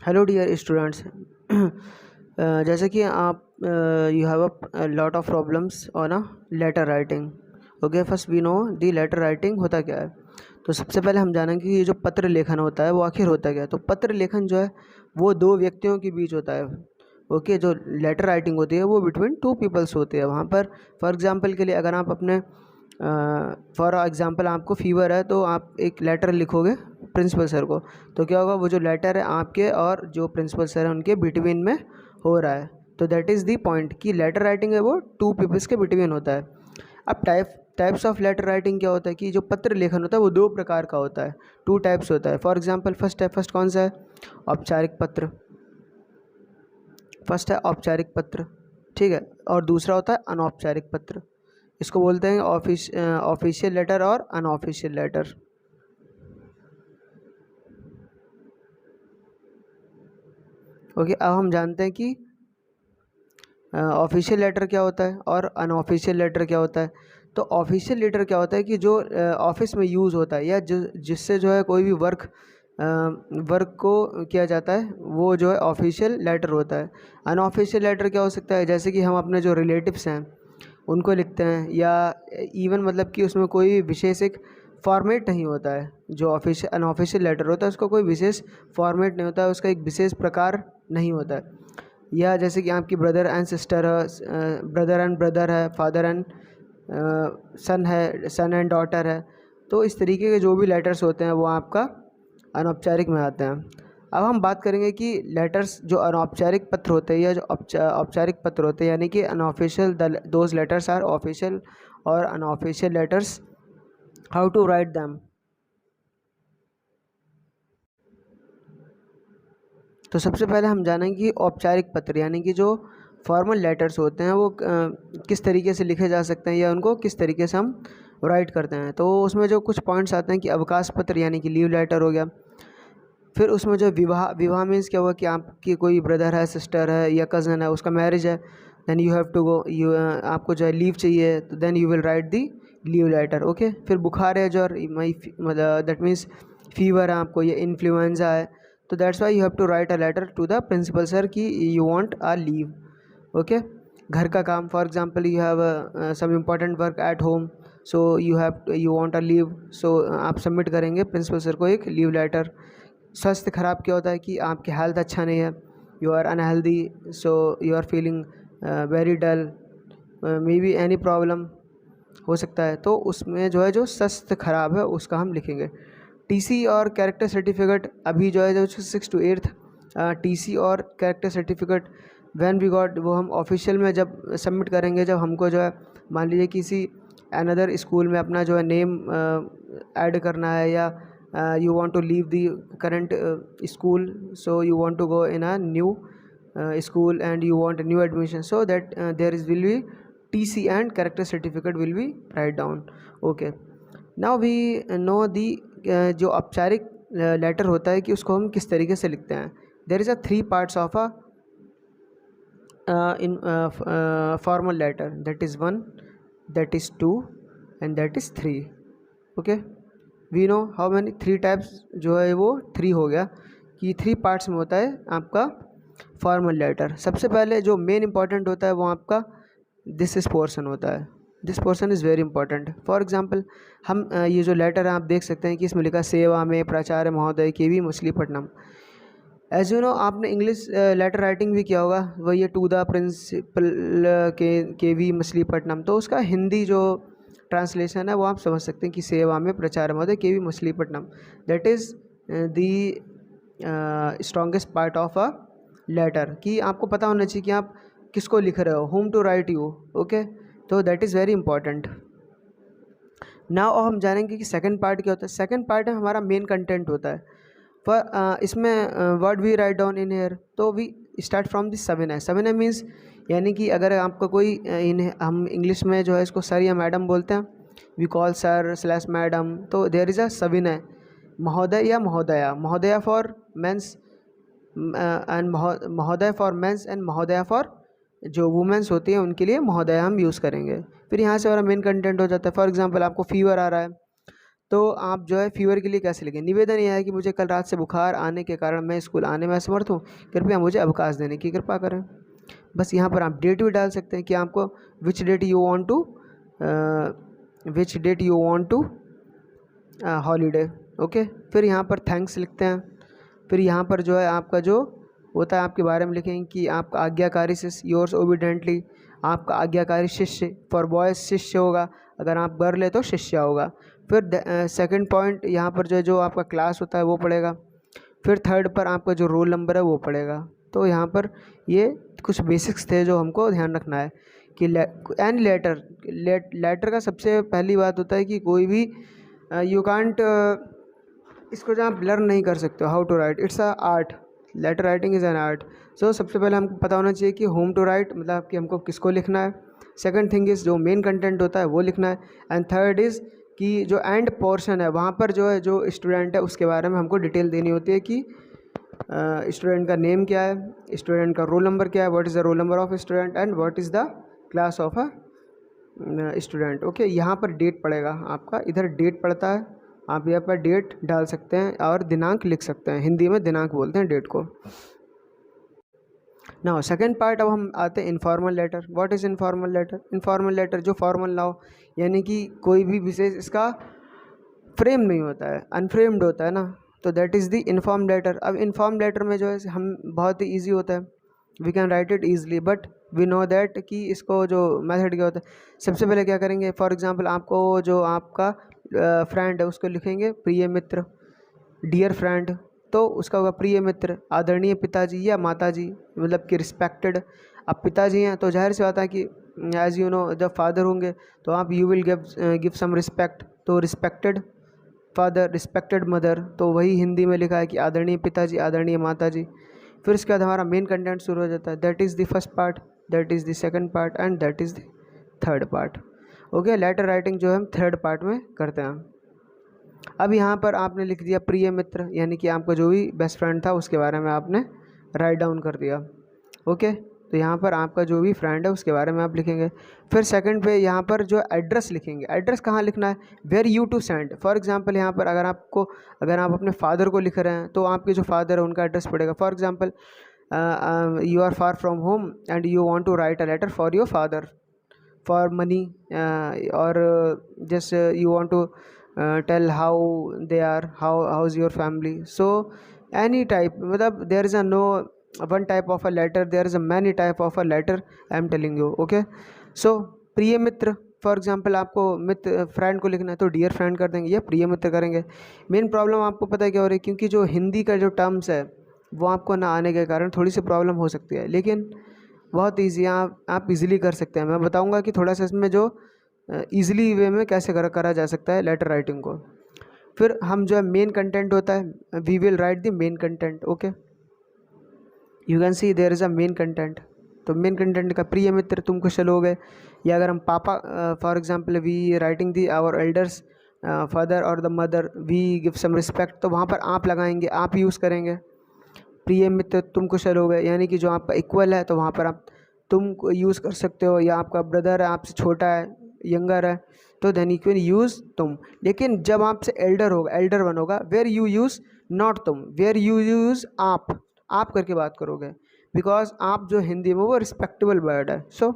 Hello dear students. जैसे कि आप you have a lot of problems on a letter writing. Okay, first we know the letter writing होता क्या है। तो सबसे पहले हम जानेंगे कि ये जो पत्र लेखन होता है वो आखिर होता क्या है। तो पत्र लेखन जो है वो दो व्यक्तियों के बीच होता है। ओके, जो लेटर राइटिंग होती है वो बिटवीन टू पीपल्स होती है। वहाँ पर फॉर एग्जांपल के लिए अगर आप अपने फॉर एग्जांपल आपको फीवर है तो आप एक लेटर लिखोगे प्रिंसिपल सर को, तो क्या होगा, वो जो लेटर है आपके और जो प्रिंसिपल सर है उनके बिटवीन में हो रहा है। तो दैट इज़ दी पॉइंट कि लेटर राइटिंग है वो टू पीपल्स के बिटवीन होता है। अब टाइप्स ऑफ लेटर राइटिंग क्या होता है कि जो पत्र लेखन होता है वो दो प्रकार का होता है, टू टाइप्स होता है। फॉर एग्जांपल फर्स्ट कौन सा है, औपचारिक पत्र। फर्स्ट है औपचारिक पत्र, ठीक है, और दूसरा होता है अनौपचारिक पत्र। इसको बोलते हैं ऑफिशियल लेटर और अनऑफिशियल लेटर। ओके, अब हम जानते हैं कि ऑफिशियल लेटर क्या होता है और अनऑफिशियल लेटर क्या होता है। तो ऑफिशियल लेटर क्या होता है कि जो ऑफिस में यूज़ होता है या जिससे जो है कोई भी वर्क को किया जाता है, वो जो है ऑफिशियल लेटर होता है। अनऑफिशियल लेटर क्या हो सकता है, जैसे कि हम अपने जो रिलेटिव्स हैं उनको लिखते हैं, या इवन मतलब कि उसमें कोई विशेष एक फॉर्मेट नहीं होता है। जो अनऑफिशियल लेटर होता है उसका कोई विशेष फॉर्मेट नहीं होता है, उसका एक विशेष प्रकार नहीं होता है। या जैसे कि आपकी ब्रदर एंड सिस्टर है, ब्रदर एंड ब्रदर है, फादर एंड सन है, सन एंड डॉटर है। तो इस तरीके के जो भी लेटर्स होते हैं वो आपका अनौपचारिक में आते हैं। अब हम बात करेंगे कि लेटर्स जो अनौपचारिक पत्र होते हैं या जो औपचारिक पत्र होते हैं, यानी कि unofficial those letters are official और unofficial letters, how to write them. तो सबसे पहले हम जानेंगे कि औपचारिक पत्र यानी कि जो फॉर्मल लेटर्स होते हैं वो किस तरीके से लिखे जा सकते हैं या उनको किस तरीके से हम राइट करते हैं। तो उसमें जो कुछ पॉइंट्स आते हैं कि अवकाश पत्र यानी कि लीव लेटर हो गया। फिर उसमें जो विवाह मीन्स क्या हुआ कि आपकी कोई ब्रदर है, सिस्टर है या कज़न है, उसका मैरिज है, then you have to go, आपको जो है लीव चाहिए, तो then you will write the leave letter. Okay, फिर बुखार है जो, मतलब दैट मीन्स फीवर है आपको, या इन्फ्लुएंजा है, तो that's why you have to write a letter to the principal sir कि you want a leave. Okay, घर का काम, for example you have some important work at home, so you want a leave, so आप submit करेंगे principal sir को एक leave letter. स्वास्थ्य खराब क्या होता है कि आपकी हेल्थ अच्छा नहीं है, you are unhealthy, so you are feeling very dull, maybe any problem हो सकता है, तो उसमें जो है जो स्वास्थ्य खराब है उसका हम लिखेंगे। टीसी और कैरेक्टर सर्टिफिकेट, अभी जो है जो 6 to 8 टीसी और character certificate when we got, वो हम ऑफिशियल में जब सबमिट करेंगे, जब हमको जो है मान लीजिए किसी अनदर स्कूल में अपना जो है नेम ऐड करना है, या you want to leave the current school, so you want to go in a new school and you want a new admission, so that will be TC and character certificate will be write down. Okay, now we know the जो औपचारिक letter होता है कि उसको हम किस तरीके से लिखते हैं। There is a 3 parts of a in formal letter, that is 1, that is 2 and that is 3. okay, we know how many 3 types, जो है वो 3 हो गया कि 3 पार्ट्स में होता है आपका फॉर्मल लेटर। सबसे पहले जो मेन इंपॉर्टेंट होता है वो आपका दिस इस पोर्शन होता है। This portion is very important. For example हम ये जो लेटर है आप देख सकते हैं कि इसमें लिखा सेवा में प्राचार्य महोदय KV Machilipatnam. As you know, आपने इंग्लिश लेटर राइटिंग भी किया होगा, वही है to the principal KV Machilipatnam. तो उसका हिंदी जो ट्रांसलेशन है वो आप समझ सकते हैं कि सेवा में प्राचार्य महोदय KV Machilipatnam. That is the strongest part of a letter, कि आपको पता होना चाहिए कि आप किसको लिख रहे हो, whom to write you. Okay, तो that is very important. Now हम जानेंगे कि सेकंड पार्ट क्या होता है। सेकंड पार्ट में हमारा मेन कंटेंट होता है। पर इसमें word we write down in here, तो वी स्टार्ट फ्रॉम दिस सविनय। सविनय मीन्स यानी कि अगर आपका कोई हम इंग्लिश में जो है इसको सर या मैडम बोलते हैं, we call sir slash madam, तो देयर इज़ अ सविनय। महोदय या महोदया, महोदया फॉर मेंस एंड महोदय फॉर मेंस एंड महोदया फॉर जो वुमेंस होती हैं उनके लिए महोदया हम यूज़ करेंगे। फिर यहाँ से हमारा मेन कंटेंट हो जाता है। फॉर एग्जांपल आपको फीवर आ रहा है तो आप जो है फीवर के लिए कैसे लिखें? निवेदन यह है कि मुझे कल रात से बुखार आने के कारण मैं स्कूल आने में असमर्थ हूँ, कृपया मुझे अवकाश देने की कृपा करें। बस यहाँ पर आप डेट भी डाल सकते हैं कि आपको which date you want to holiday. Okay, फिर यहाँ पर थैंक्स लिखते हैं। फिर यहाँ पर जो है आपका जो होता है आपके बारे में लिखेंगे कि आपका आज्ञाकारी शिष्य, योर्स ओबिडेंटली, आपका आज्ञाकारी शिष्य। फॉर बॉयज शिष्य होगा, अगर आप गर्ल है तो शिष्या होगा। फिर सेकंड पॉइंट यहाँ पर जो आपका क्लास होता है वो पड़ेगा। फिर थर्ड पर आपका जो रोल नंबर है वो पड़ेगा। तो यहाँ पर ये कुछ बेसिक्स थे जो हमको ध्यान रखना है कि एंड लेटर का सबसे पहली बात होता है कि कोई भी यू कांट इसको जो आप लर्न नहीं कर सकते हो how to write, it's a art. Letter writing is an art. So सबसे पहले हमको पता होना चाहिए कि होम टू राइट मतलब कि हमको किसको लिखना है। सेकंड थिंग इज़ जो मेन कंटेंट होता है वो लिखना है। एंड थर्ड इज़ कि जो एंड पोर्शन है वहाँ पर जो है जो स्टूडेंट है उसके बारे में हमको डिटेल देनी होती है कि स्टूडेंट का नेम क्या है, स्टूडेंट का रोल नंबर क्या है, what is the roll number of student and what is the class of a student. Okay, यहाँ पर डेट पड़ेगा आपका, इधर डेट पड़ता है, आप यहाँ पर डेट डाल सकते हैं और दिनांक लिख सकते हैं। हिंदी में दिनांक बोलते हैं डेट को। नाउ सेकेंड पार्ट, अब हम आते हैं informal letter. What is informal letter? Informal letter जो फॉर्मल ना हो, यानी कि कोई भी विशेष इसका फ्रेम नहीं होता है, अनफ्रेम्ड होता है ना, तो that is the inform letter. अब इन्फॉर्म लेटर में जो है हम बहुत ही ईजी होता है, we can write it easily, but we know that कि इसको जो मेथड क्या होता है। सबसे पहले क्या करेंगे, फॉर एग्जांपल आपको जो आपका फ्रेंड है उसको लिखेंगे प्रिय मित्र, डियर फ्रेंड, तो उसका होगा प्रिय मित्र, आदरणीय पिताजी या माताजी, मतलब कि रिस्पेक्टेड। अब पिताजी हैं तो जाहिर सी बात है कि एज यू नो जब फादर होंगे तो आप you will give some respect, तो रिस्पेक्टेड फादर, रिस्पेक्टेड मदर, तो वही हिंदी में लिखा है कि आदरणीय पिताजी, आदरणीय माताजी। फिर उसके बाद हमारा मेन कंटेंट शुरू हो जाता है, that is the first part, that is the second part and that is the third part. Okay, letter writing जो है हम थर्ड पार्ट में करते हैं। अब यहाँ पर आपने लिख दिया प्रिय मित्र, यानी कि आपका जो भी बेस्ट फ्रेंड था उसके बारे में आपने राइट डाउन कर दिया। ओके, तो यहाँ पर आपका जो भी फ्रेंड है उसके बारे में आप लिखेंगे। फिर सेकंड पे यहाँ पर जो एड्रेस लिखेंगे, एड्रेस कहाँ लिखना है, where you to send. For example यहाँ पर अगर आप अपने फादर को लिख रहे हैं तो आपके जो फादर है उनका एड्रेस पड़ेगा। For example you are far from home and you want to write a letter for your father for money, और just you want to tell how they are, how is your family. So any type, मतलब there is a no one type of a letter, there is a many type of a letter I am telling you. okay, so प्रिय मित्र, for example आपको मित्र friend को लिखना है तो dear friend कर देंगे या प्रिय मित्र करेंगे। मेन प्रॉब्लम आपको पता है क्या हो रही है, क्योंकि जो हिंदी का जो टर्म्स है वो आपको ना आने के कारण थोड़ी सी प्रॉब्लम हो सकती है, लेकिन बहुत ईजी आप इजीली कर सकते हैं। मैं बताऊंगा कि थोड़ा सा इसमें जो ईजिली वे में कैसे करा जा सकता है लेटर राइटिंग को। फिर हम जो है मेन कंटेंट होता है, we will write the main content. Okay, you can see there is a main content, तो मेन कंटेंट का प्रिय मित्र तुम कुशल हो गए, या अगर हम पापा for example we writing the our elders father और the mother we give some respect, तो वहाँ पर आप लगाएंगे, आप यूज़ करेंगे। प्रिय मित्र तुम कुशल हो गए, यानी कि जो आपका इक्वल है तो वहाँ पर आप तुम यूज़ कर सकते हो, या आपका ब्रदर है आपसे छोटा है, यंगर है, तो देन यू कैन यूज़ तुम। लेकिन जब आपसे एल्डर होगा, एल्डर वन होगा, वेयर यू यूज़ नॉट तुम, वेयर यू यूज़ आप करके बात करोगे, बिकॉज आप जो हिंदी में वो रिस्पेक्टेबल वर्ड है। सो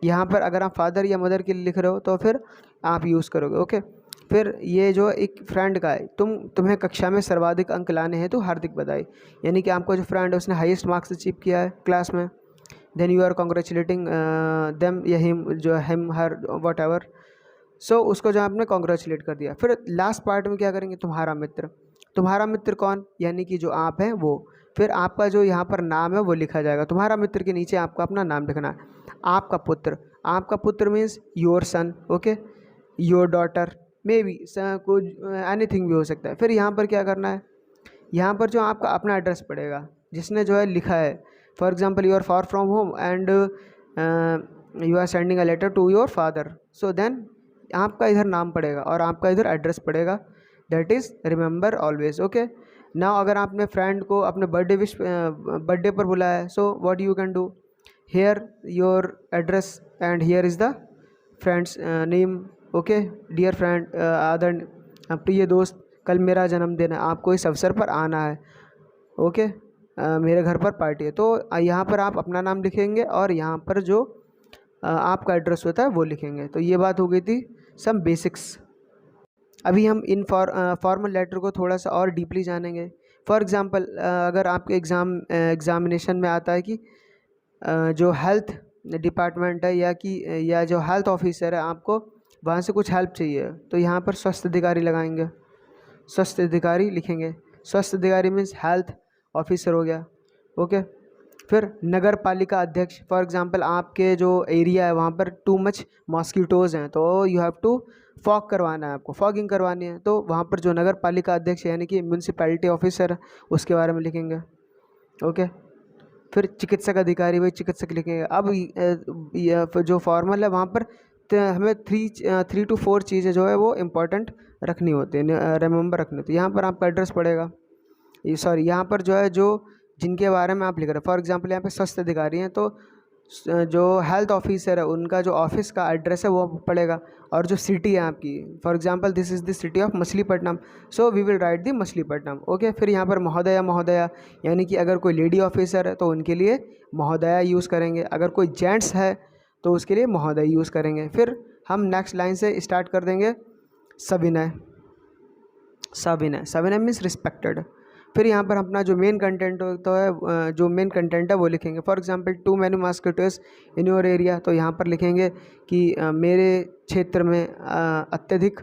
यहाँ पर अगर आप फादर या मदर के लिए लिख रहे हो तो फिर आप यूज़ करोगे। ओके, फिर ये जो एक फ्रेंड का है, तुम्हें कक्षा में सर्वाधिक अंक लाने हैं तो हार्दिक बधाई, यानी कि आपका जो फ्रेंड है उसने हाईएस्ट मार्क्स अचीव किया है क्लास में, then you are congratulating them या हिम, जो him her whatever. So उसको जो आपने कॉन्ग्रेचुलेट कर दिया। फिर लास्ट पार्ट में क्या करेंगे, तुम्हारा मित्र। तुम्हारा मित्र कौन, यानी कि जो आप हैं वो। फिर आपका जो यहाँ पर नाम है वो लिखा जाएगा, तुम्हारा मित्र के नीचे आपको अपना नाम लिखना है। आपका पुत्र, आपका पुत्र means your son. Okay, your daughter, may be कुछ एनीथिंग भी हो सकता है। फिर यहाँ पर क्या करना है, यहाँ पर जो आपका अपना एड्रेस पड़ेगा जिसने जो है लिखा है। For example you are far from home and you are sending a letter to your father, so then आपका इधर नाम पड़ेगा और आपका इधर एड्रेस पड़ेगा, that is remember always. Okay, now अगर आपने फ्रेंड को अपने बर्थडे पर बुलाया है, so what you can do, here your address and here is the friend's name. Okay, dear friend प्रिय दोस्त, कल मेरा जन्मदिन है, आपको इस अवसर पर आना है। ओके, मेरे घर पर पार्टी है। तो यहाँ पर आप अपना नाम लिखेंगे और यहाँ पर जो आपका एड्रेस होता है वो लिखेंगे। तो ये बात हो गई थी सम बेसिक्स। अभी हम इन फॉर्मल लेटर को थोड़ा सा और डीपली जानेंगे। फॉर एग्ज़ाम्पल, अगर आपके एग्ज़ामिनेशन में आता है कि जो हेल्थ डिपार्टमेंट है या जो हेल्थ ऑफिसर है, आपको वहाँ से कुछ हेल्प चाहिए, तो यहाँ पर स्वास्थ्य अधिकारी लगाएंगे, स्वास्थ्य अधिकारी लिखेंगे। स्वास्थ्य अधिकारी मीन्स हेल्थ ऑफिसर हो गया। ओके, फिर नगर पालिका अध्यक्ष, फॉर एग्ज़ाम्पल आपके जो एरिया है वहाँ पर टू मच मॉस्किटोज़ हैं, तो यू हैव टू फॉग करवाना है, आपको फॉगिंग करवानी है, तो वहाँ पर जो नगर पालिका अध्यक्ष यानी कि म्यूनसिपैलिटी ऑफिसर उसके बारे में लिखेंगे। ओके, फिर चिकित्सक अधिकारी, वही चिकित्सक लिखेंगे। अब ये जो फॉर्मल है वहाँ पर हमें 3 to 4 चीज़ें जो है वो इम्पोर्टेंट रखनी होती है, रिमेंबर रखनी होती है। यहाँ पर आपका एड्रेस पड़ेगा, यहाँ पर जो है जो जिनके बारे में आप लिख रहे हैं, फॉर एग्जांपल यहाँ पे स्वास्थ्य अधिकारी हैं, तो जो हेल्थ ऑफिसर है उनका जो ऑफिस का एड्रेस है वो पड़ेगा, और जो सिटी है आपकी, for example this is the city of Machilipatnam, so we will write the Machilipatnam. Okay, फिर यहाँ पर महोदया यानी कि अगर कोई लेडी ऑफिसर है तो उनके लिए महोदया यूज़ करेंगे, अगर कोई जेंट्स है तो उसके लिए महोदय यूज़ करेंगे। फिर हम नेक्स्ट लाइन से स्टार्ट कर देंगे सविनय। सविनय मीन्स रिस्पेक्टेड। फिर यहाँ पर अपना जो मेन कंटेंट होता है, जो मेन कंटेंट है वो लिखेंगे। For example too many mosquitoes in your area, तो यहाँ पर लिखेंगे कि मेरे क्षेत्र में अत्यधिक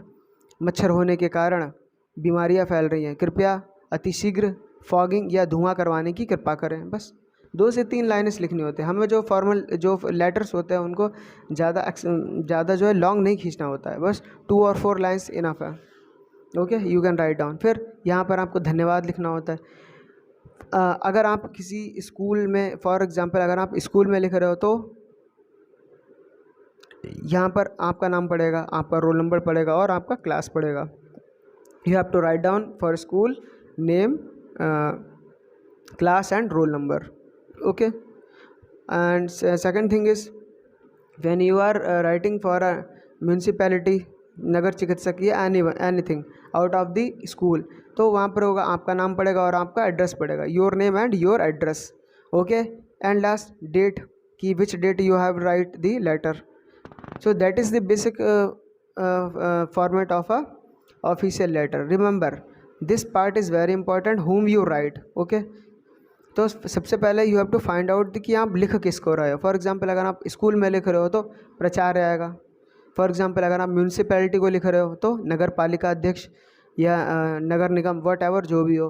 मच्छर होने के कारण बीमारियाँ फैल रही हैं, कृपया अतिशीघ्र फॉगिंग या धुआं करवाने की कृपा करें। बस 2 से 3 लाइनें लिखनी होती है। हमें जो फॉर्मल जो लेटर्स होते हैं उनको ज़्यादा जो है लॉन्ग नहीं खींचना होता है, बस 2 और 4 लाइन्स इनफ है। Okay, you can write down. फिर यहाँ पर आपको धन्यवाद लिखना होता है। अगर आप किसी स्कूल में, फॉर एग्जांपल अगर आप स्कूल में लिख रहे हो तो यहाँ पर आपका नाम पड़ेगा, आपका रोल नंबर पड़ेगा और आपका क्लास पड़ेगा। You have to write down for school name, class and roll number. Okay, and second thing is when you are writing for a municipality, नगर चिकित्सक या anything out of the school, तो वहाँ पर होगा आपका नाम पड़ेगा और आपका एड्रेस पड़ेगा, your name and your address. Okay, and last date, कि which date you have write the letter. So that is the basic format of a official letter. Remember this part is very important, whom you write। Okay, तो सबसे पहले you have to find out कि आप लिख किसको रहे हो। For example अगर आप स्कूल में लिख रहे हो तो प्राचार्य आएगा। फॉर एग्जांपल अगर आप म्यूनसिपैलिटी को लिख रहे हो तो नगर पालिका अध्यक्ष या नगर निगम, वट एवर जो भी हो।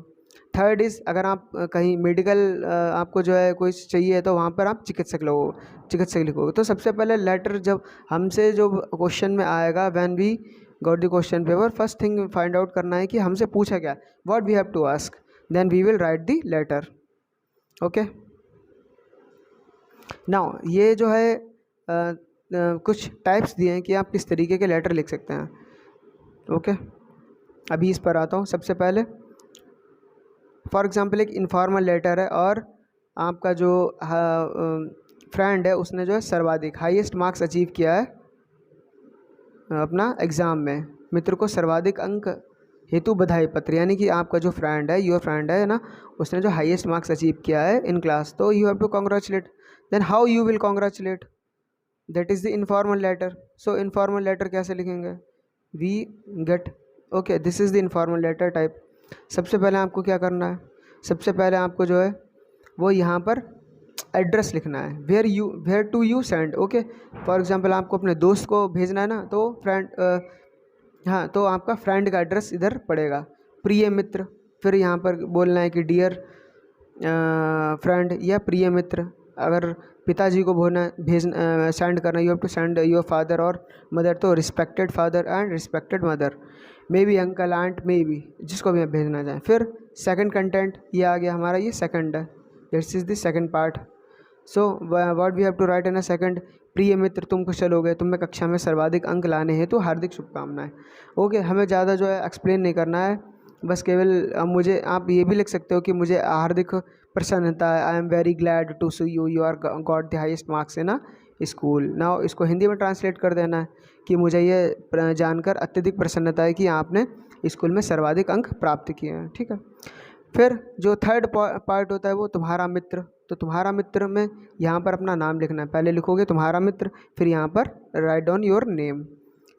थर्ड इज़ अगर आप कहीं मेडिकल आपको जो है कोई चाहिए तो वहाँ पर आप चिकित्सक लिखोगे। तो सबसे पहले लेटर जब हमसे जो क्वेश्चन में आएगा, when we got the question paper, first thing find out करना है कि हमसे पूछा क्या, what we have to ask, then we will write the letter. Okay, now ये जो है कुछ टाइप्स दिए हैं कि आप किस तरीके के लेटर लिख सकते हैं। ओके, अभी इस पर आता हूँ। सबसे पहले फॉर एग्जांपल एक इनफॉर्मल लेटर है और आपका जो फ्रेंड है उसने जो है सर्वाधिक हाईएस्ट मार्क्स अचीव किया है अपना एग्ज़ाम में, मित्र को सर्वाधिक अंक हेतु बधाई पत्र, यानी कि आपका जो फ्रेंड है, योर फ्रेंड है ना, उसने जो हाईएस्ट मार्क्स अचीव किया है इन क्लास, तो you have to congratulate. Then how you will congratulate, that is the informal letter. So informal letter कैसे लिखेंगे, we get. Okay, this is the informal letter type. सबसे पहले आपको क्या करना है, सबसे पहले आपको जो है वो यहाँ पर एड्रेस लिखना है, where to you send. Okay, for example आपको अपने दोस्त को भेजना है ना, तो फ्रेंड हाँ, तो आपका फ्रेंड का एड्रेस इधर पड़ेगा, प्रिय मित्र। फिर यहाँ पर बोलना है कि डियर फ्रेंड या प्रिय मित्र। अगर पिताजी को भेजना सेंड करना, you have to send your father और मदर, तो respected father and respected mother, maybe uncle aunt, maybe जिसको भी आप भेजना चाहें। फिर सेकंड कंटेंट ये आ गया हमारा, ये सेकंड है, this is the second part. So what we have to write in a second, प्रिय मित्र तुम कुशल हो गए, तुम्हें कक्षा में सर्वाधिक अंक लाने हेतु हार्दिक शुभकामनाएं। ओके, हमें ज़्यादा जो है एक्सप्लेन नहीं करना है, बस केवल मुझे आप ये भी लिख सकते हो कि मुझे हार्दिक प्रसन्नता है, I am very glad to see you, you are got the highest marks in a school. Now इसको हिंदी में ट्रांसलेट कर देना है कि मुझे ये जानकर अत्यधिक प्रसन्नता है कि आपने स्कूल में सर्वाधिक अंक प्राप्त किए हैं, ठीक है। फिर जो थर्ड पार्ट होता है वो तुम्हारा मित्र। तो तुम्हारा मित्र में यहाँ पर अपना नाम लिखना है, पहले लिखोगे तुम्हारा मित्र, फिर यहाँ पर राइट डाउन योर नेम,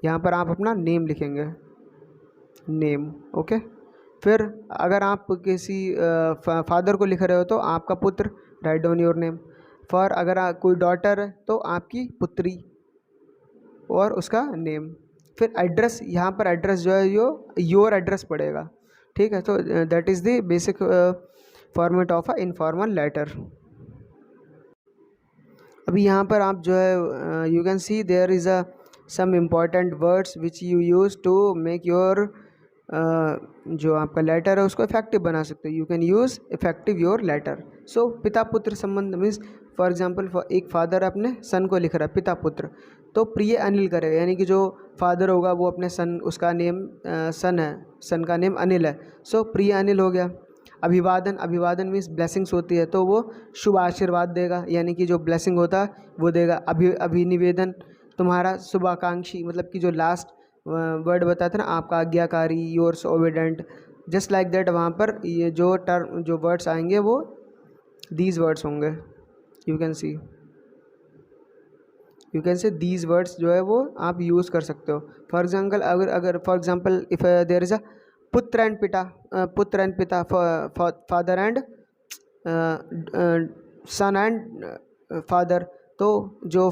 यहाँ पर आप अपना नेम लिखेंगे, नेम, ओके। फिर अगर आप किसी फादर को लिख रहे हो तो आपका पुत्र, write down your name. For अगर कोई डॉटर है तो आपकी पुत्री और उसका नेम। फिर एड्रेस, यहाँ पर एड्रेस जो है योर एड्रेस पड़ेगा, ठीक है। तो that is the basic format of a informal letter. अभी यहाँ पर आप जो है you can see there is a some important words which you use to make your जो आपका लेटर है उसको इफेक्टिव बना सकते हो। You can use effective your letter. So पिता पुत्र संबंध मीन्स फॉर एग्जांपल एक फादर अपने सन को लिख रहा है पिता पुत्र, तो प्रिय अनिल करेगा, यानी कि जो फादर होगा वो अपने सन, उसका नेम सन है, सन का नेम अनिल है, सो प्रिय अनिल हो गया। अभिवादन, अभिवादन मीन्स ब्लेसिंग्स होती है, तो वो शुभ आशीर्वाद देगा, यानी कि जो ब्लेसिंग होता है वो देगा। अभिनिवेदन तुम्हारा शुभाकांक्षी, मतलब कि जो लास्ट वर्ड बताते हैं ना आपका आज्ञाकारी, yours obedient, just like that वहाँ पर ये जो टर्म जो वर्ड्स आएंगे वो दीज वर्ड्स होंगे। You can say these words जो है वो आप यूज़ कर सकते हो। फॉर एग्जाम्पल अगर for example if there is a पुत्र एंड पिता, पुत्र एंड पिता, father and son and father, तो जो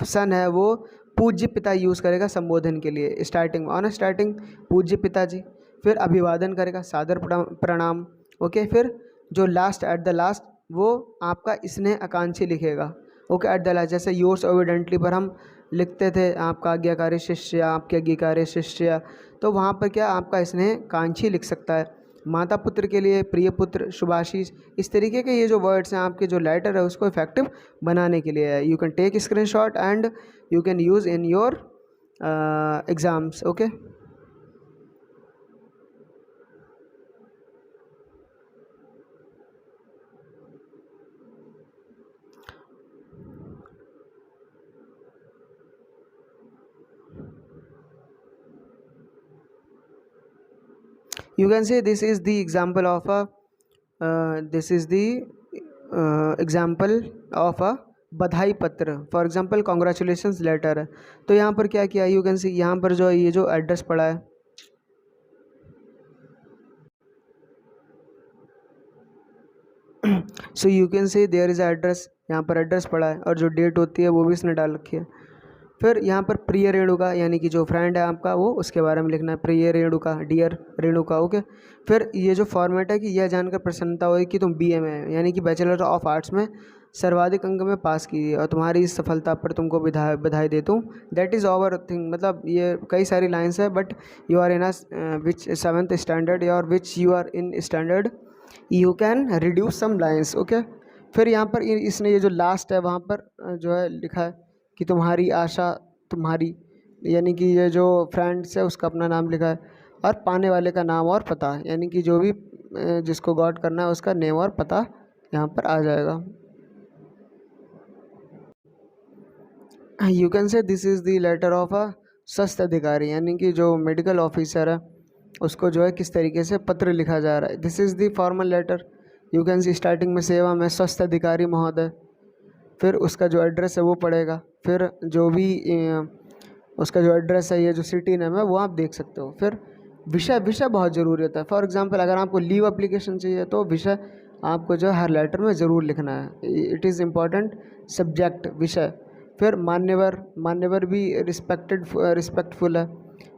सन है वो पूज्य पिता यूज़ करेगा संबोधन के लिए, स्टार्टिंग ऑन स्टार्टिंग पूज्य पिताजी। फिर अभिवादन करेगा सादर प्रणाम, ओके। फिर जो लास्ट एट द लास्ट वो आपका स्नेह आकांक्षी लिखेगा, ओके, एट द लास्ट। जैसे योर्स ओविडेंटली पर हम लिखते थे आपका आज्ञाकारी शिष्य, आपके आज्ञाकारी शिष्य, तो वहाँ पर क्या आपका स्नेह कांक्षी लिख सकता है। माता पुत्र के लिए प्रिय पुत्र, शुभाशीष, इस तरीके के ये जो वर्ड्स हैं आपके जो लेटर है उसको इफेक्टिव बनाने के लिए है। You can take screenshot and you can use in your exams, okay. You can say this is the example of a example of a बधाई पत्र, फॉर एग्जाम्पल कॉन्ग्रेचुलेशंस लेटर है। तो यहाँ पर क्या किया, यू कैन सी यहाँ पर जो ये जो एड्रेस पड़ा है, so you can say there is address, यहाँ पर एड्रेस पड़ा है और जो डेट होती है वो भी इसने डाल रखी है। फिर यहाँ पर प्रिय रेणुका, यानी कि जो फ्रेंड है आपका वो उसके बारे में लिखना है, प्रिय रेणुका, डियर रेणुका, ओके। फिर ये जो फॉर्मेट है कि यह जानकर प्रसन्नता हुई कि तुम BA में है, यानी कि बैचलर ऑफ आर्ट्स में सर्वाधिक अंक में पास की और तुम्हारी इस सफलता पर तुमको बधाई देता हूँ। दैट इज़ ओवर थिंग, मतलब ये कई सारी लाइन्स है, but you are in a which 7th standard और which you are in standard, you can reduce some lines, okay. फिर यहाँ पर इसने ये जो लास्ट है वहाँ पर जो है लिखा है कि तुम्हारी आशा तुम्हारी, यानी कि ये जो फ्रेंड्स है उसका अपना नाम लिखा है, और पाने वाले का नाम और पता, यानी कि जो भी जिसको गॉट करना है उसका नेम और पता यहाँ पर आ जाएगा। You can say this is the letter of a स्वास्थ्य अधिकारी, यानी कि जो मेडिकल ऑफिसर है उसको जो है किस तरीके से पत्र लिखा जा रहा है। This is the formal letter. You can see starting में सेवा में स्वास्थ्य अधिकारी महोदय, फिर उसका जो एड्रेस है वो पड़ेगा, फिर जो भी उसका जो एड्रेस है, ये जो सिटी नेम है वो आप देख सकते हो। फिर विषय, विषय बहुत ज़रूरी होता है। फॉर एग्जांपल अगर आपको लीव एप्लीकेशन चाहिए तो विषय आपको जो है हर लेटर में ज़रूर लिखना है, इट इज़ इम्पॉर्टेंट सब्जेक्ट, विषय। फिर मान्यवर, मान्यवर भी रिस्पेक्टफुल है।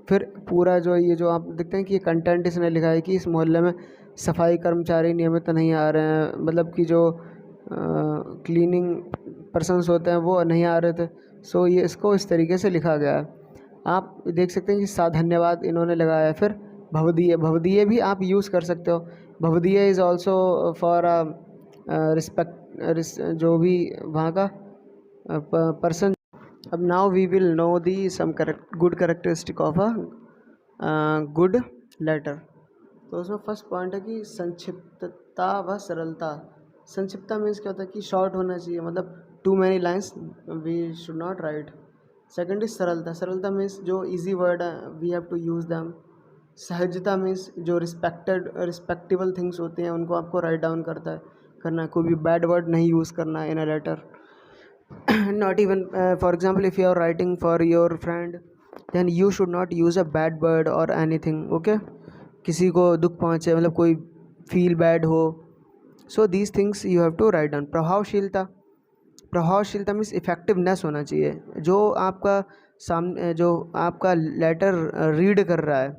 फिर पूरा जो ये जो आप देखते हैं कि ये कंटेंट इसने लिखा है कि इस मोहल्ले में सफाई कर्मचारी नियमित नहीं आ रहे हैं, मतलब कि जो क्लीनिंग पर्सन्स होते हैं वो नहीं आ रहे थे। सो ये इसको इस तरीके से लिखा गया है। आप देख सकते हैं कि धन्यवाद इन्होंने लगाया है। फिर भवदीय, भवदीय भी आप यूज़ कर सकते हो। भवदीय इज़ ऑल्सो फॉर रिस्पेक्ट, जो भी वहाँ का पर्सन। अब now we will know the some good characteristic of a good letter. तो उसमें फर्स्ट पॉइंट है कि संक्षिप्तता व सरलता। संक्षिप्तता मीन्स क्या होता है कि शॉर्ट होना चाहिए, मतलब too many lines we should not write. Second is सरलता, सरलता मीन्स जो इजी वर्ड है we have to use them. सहजता मीन्स जो रिस्पेक्टेबल थिंग्स होते हैं उनको आपको राइट डाउन करना है। कोई भी बैड वर्ड नहीं यूज़ करना है in a letter. Not even for example, if you are writing for your friend, then you should not use a bad word or anything, okay? किसी को दुख पहुँचे, मतलब कोई फील बैड हो, so these things you have to write down. प्रभावशीलता means effectiveness होना चाहिए। जो आपका लेटर रीड कर रहा है,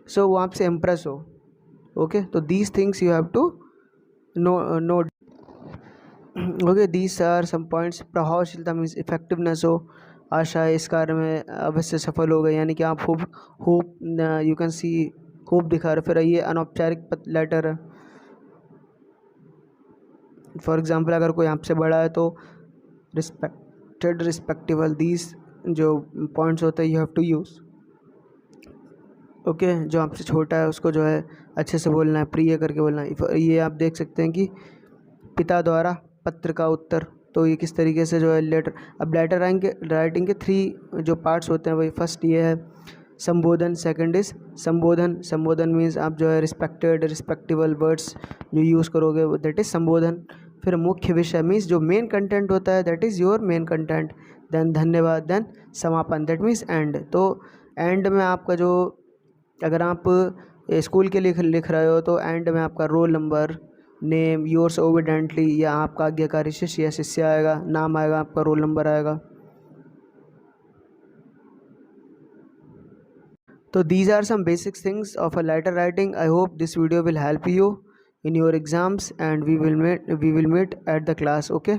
सो वो आपसे इम्प्रेस हो, ओके? तो these things you have to know okay, these are some points. प्रभावशीलता मीन्स इफेक्टिवनेस हो। आशा है इस कार्य में अवश्य सफल हो गए, यानी कि आप hope you can see hope दिखा रहे। फिर ये अनौपचारिक लेटर है। फॉर एग्जांपल, अगर कोई आपसे बड़ा है तो रिस्पेक्टेड, रिस्पेक्टेबल, दीज जो पॉइंट्स होते हैं you have to use, okay? जो आपसे छोटा है उसको जो है अच्छे से बोलना है, प्रिय करके बोलना है। ये आप देख सकते हैं कि पिता द्वारा पत्र का उत्तर, तो ये किस तरीके से जो है लेटर। अब लेटर राइटिंग के 3 जो पार्ट्स होते हैं, वही फर्स्ट ये है संबोधन, सेकंड इज़ संबोधन मीन्स आप जो है रिस्पेक्टेड, रिस्पेक्टेबल वर्ड्स जो यूज़ करोगे दैट इज़ संबोधन। फिर मुख्य विषय मीन्स जो मेन कंटेंट होता है that is your main content. Then धन्यवाद, देन समापन दैट मीन्स एंड। तो एंड में आपका जो, अगर आप स्कूल के लिए लिख रहे हो तो एंड में आपका roll number, name, yours obediently, या आपका आज्ञाकारी शिष्य या शिष्य आएगा, नाम आएगा, आपका रोल नंबर आएगा। तो these are some basic things of a letter writing. I hope this video will help you in your exams, and we will meet at the class, okay?